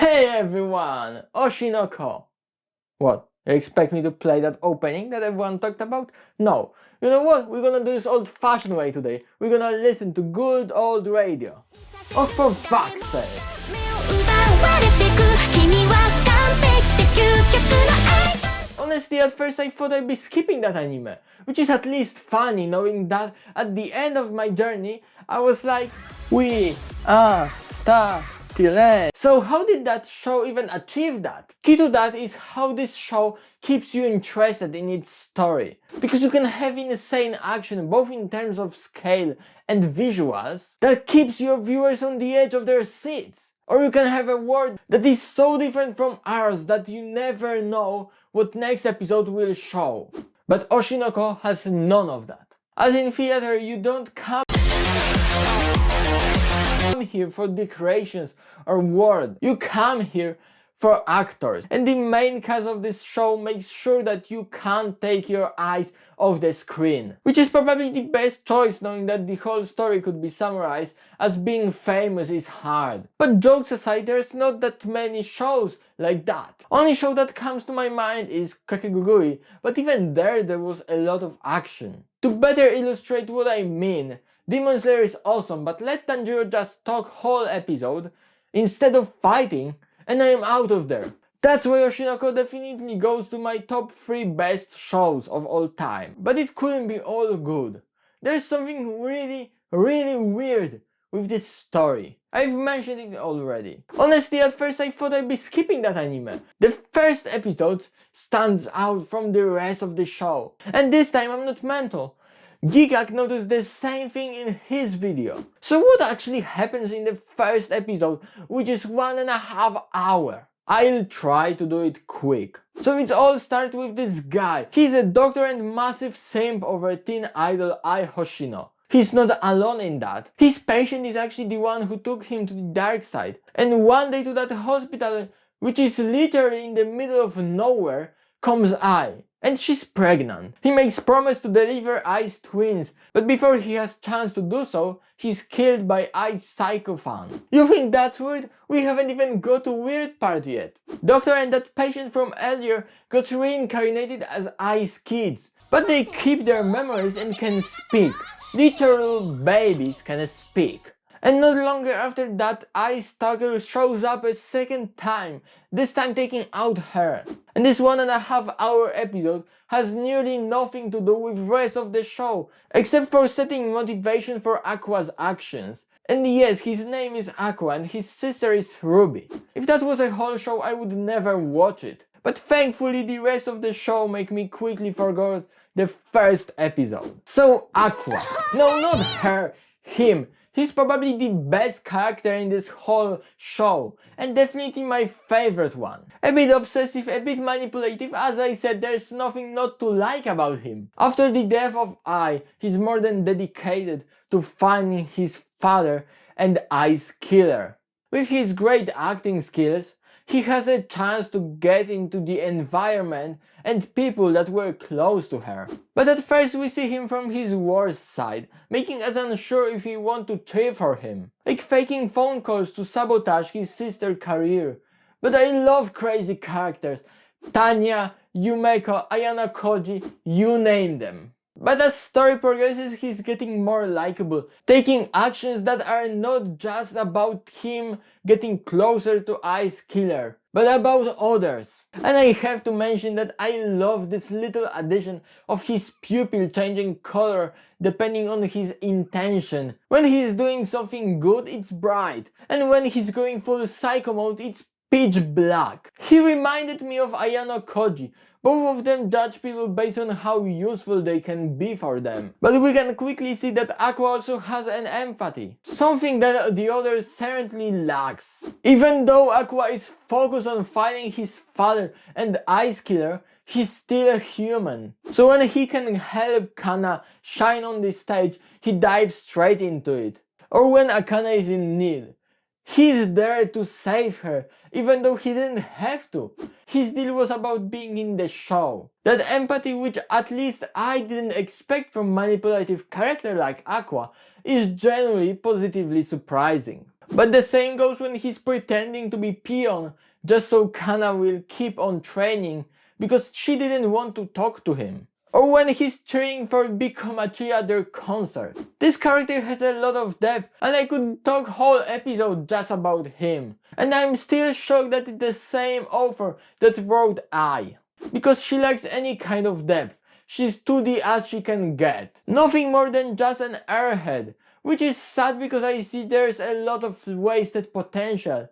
Hey everyone, Hoshino. What? You expect me to play that opening that everyone talked about? No. You know what? We're gonna do this old-fashioned way today. We're gonna listen to good old radio. Oh, for fuck's sake. Honestly, at first I thought I'd be skipping that anime, which is at least funny knowing that at the end of my journey, I was like, we are star. So how did that show even achieve that? Key to that is how this show keeps you interested in its story. Because you can have insane action both in terms of scale and visuals that keeps your viewers on the edge of their seats. Or you can have a world that is so different from ours that you never know what next episode will show. But Oshinoko has none of that. As in theater, you don't come here for decorations or world. You come here for actors. And the main cast of this show makes sure that you can't take your eyes off the screen. Which is probably the best choice, knowing that the whole story could be summarized as being famous is hard. But jokes aside, there's not that many shows like that. Only show that comes to my mind is Kakegurui, but even there was a lot of action. To better illustrate what I mean, Demon Slayer is awesome, but let Tanjiro just talk whole episode instead of fighting, and I am out of there. That's why Oshinoko definitely goes to my top 3 best shows of all time. But it couldn't be all good. There's something really weird with this story. I've mentioned it already. Honestly, at first I thought I'd be skipping that anime. The first episode stands out from the rest of the show. And this time I'm not mental. Geekak noticed the same thing in his video. So what actually happens in the first episode, which is 1.5 hours? I'll try to do it quick. So it all starts with this guy. He's a doctor and massive simp over teen idol Hoshino. He's not alone in that. His patient is actually the one who took him to the dark side. And one day to that hospital, which is literally in the middle of nowhere, comes Ai. And she's pregnant. He makes promise to deliver Ai's twins, but before he has chance to do so, he's killed by Ai's psycho fan. You think that's weird? We haven't even got to weird part yet. Doctor and that patient from earlier got reincarnated as Ai's kids, but they keep their memories and can speak. Literal babies can speak. And not longer after that, Ai's stalker shows up a second time, this time taking out her. And this 1.5 hour episode has nearly nothing to do with the rest of the show, except for setting motivation for Aqua's actions. And yes, his name is Aqua and his sister is Ruby. If that was a whole show, I would never watch it. But thankfully the rest of the show make me quickly forget the first episode. So Aqua, no, not her, him. He's probably the best character in this whole show, and definitely my favorite one. A bit obsessive, a bit manipulative, as I said, there's nothing not to like about him. After the death of Ai, he's more than dedicated to finding his father and Ai's killer. With his great acting skills, he has a chance to get into the environment and people that were close to her. But at first we see him from his worst side, making us unsure if we want to cheer for him. Like faking phone calls to sabotage his sister's career. But I love crazy characters. Tanya, Yumeko, Ayano Koji, you name them. But as story progresses, he's getting more likable, taking actions that are not just about him getting closer to Ai's killer, but about others. And I have to mention that I love this little addition of his pupil changing color depending on his intention. When he's doing something good, it's bright, and when he's going full psycho mode, it's pitch black. He reminded me of Ayano Koji. Both of them judge people based on how useful they can be for them. But we can quickly see that Aqua also has an empathy, something that the others certainly lacks. Even though Aqua is focused on finding his father and Ai's killer, he's still a human. So when he can help Kana shine on the stage, he dives straight into it. Or when Akane is in need, he's there to save her, even though he didn't have to. His deal was about being in the show. That empathy, which at least I didn't expect from manipulative character like Aqua, is genuinely positively surprising. But the same goes when he's pretending to be peon just so Kana will keep on training because she didn't want to talk to him. Or when he's cheering for Big Komachi at their concert. This character has a lot of depth and I could talk whole episode just about him. And I'm still shocked that it's the same author that wrote I. Because she lacks any kind of depth. She's 2D as she can get. Nothing more than just an airhead. Which is sad because I see there's a lot of wasted potential.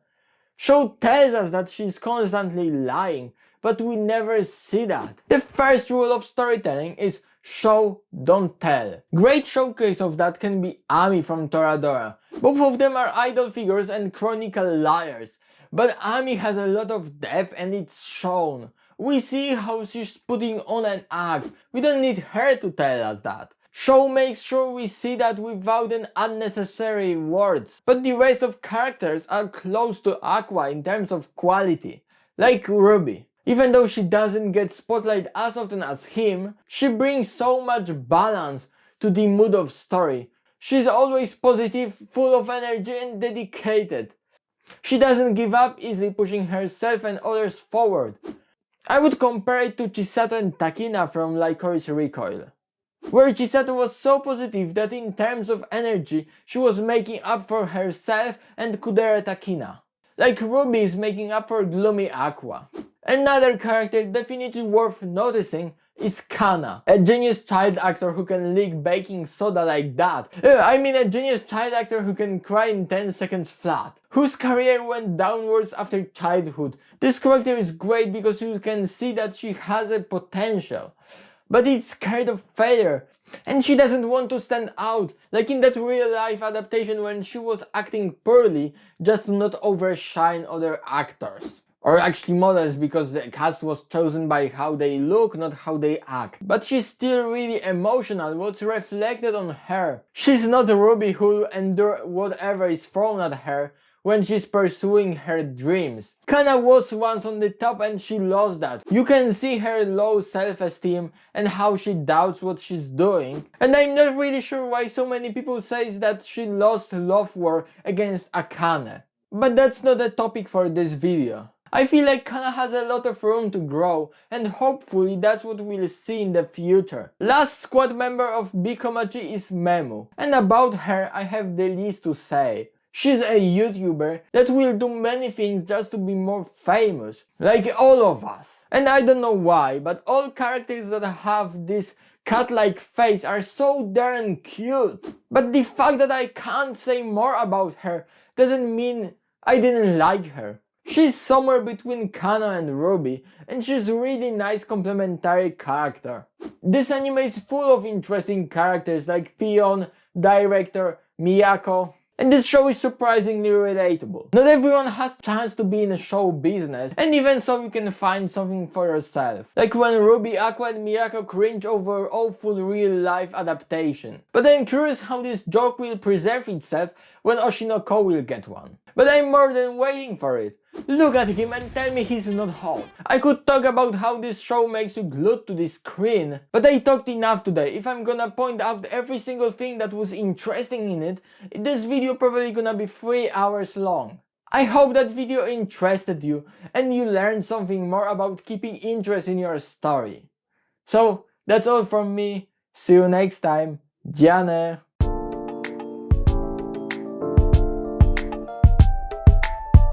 Show tells us that she's constantly lying, but we never see that. The first rule of storytelling is show, don't tell. Great showcase of that can be Ami from Toradora. Both of them are idol figures and chronicle liars. But Ami has a lot of depth and it's shown. We see how she's putting on an act. We don't need her to tell us that. Show makes sure we see that without an unnecessary words. But the rest of characters are close to Aqua in terms of quality. Like Ruby. Even though she doesn't get spotlight as often as him, she brings so much balance to the mood of story. She's always positive, full of energy and dedicated. She doesn't give up easily, pushing herself and others forward. I would compare it to Chisato and Takina from Licorice Recoil, where Chisato was so positive that in terms of energy she was making up for herself and Kudere Takina. Like Ruby is making up for gloomy Aqua. Another character definitely worth noticing is Kana, a genius child actor who can lick baking soda like that. A genius child actor who can cry in 10 seconds flat, whose career went downwards after childhood. This character is great because you can see that she has a potential, but it's scared of failure, and she doesn't want to stand out, like in that real life adaptation when she was acting poorly just to not overshine other actors. Or actually models, because the cast was chosen by how they look, not how they act. But she's still really emotional, what's reflected on her. She's not Ruby who will endure whatever is thrown at her when she's pursuing her dreams. Kana was once on the top and she lost that. You can see her low self-esteem and how she doubts what she's doing. And I'm not really sure why so many people say that she lost love war against Akane. But that's not the topic for this video. I feel like Kana has a lot of room to grow, and hopefully that's what we'll see in the future. Last squad member of Bikomachi is Memu, and about her I have the least to say. She's a YouTuber that will do many things just to be more famous, like all of us. And I don't know why, but all characters that have this cat-like face are so darn cute. But the fact that I can't say more about her doesn't mean I didn't like her. She's somewhere between Kana and Ruby, and she's a really nice complementary character. This anime is full of interesting characters like Pion, Director, Miyako, and this show is surprisingly relatable. Not everyone has chance to be in a show business, and even so you can find something for yourself. Like when Ruby, Aqua and Miyako cringe over awful real life adaptation. But I'm curious how this joke will preserve itself when Hoshino will get one. But I'm more than waiting for it. Look at him and tell me he's not hot. I could talk about how this show makes you glued to the screen, but I talked enough today. If I'm gonna point out every single thing that was interesting in it, this video probably gonna be 3 hours long. I hope that video interested you and you learned something more about keeping interest in your story. So that's all from me. See you next time. Gianne.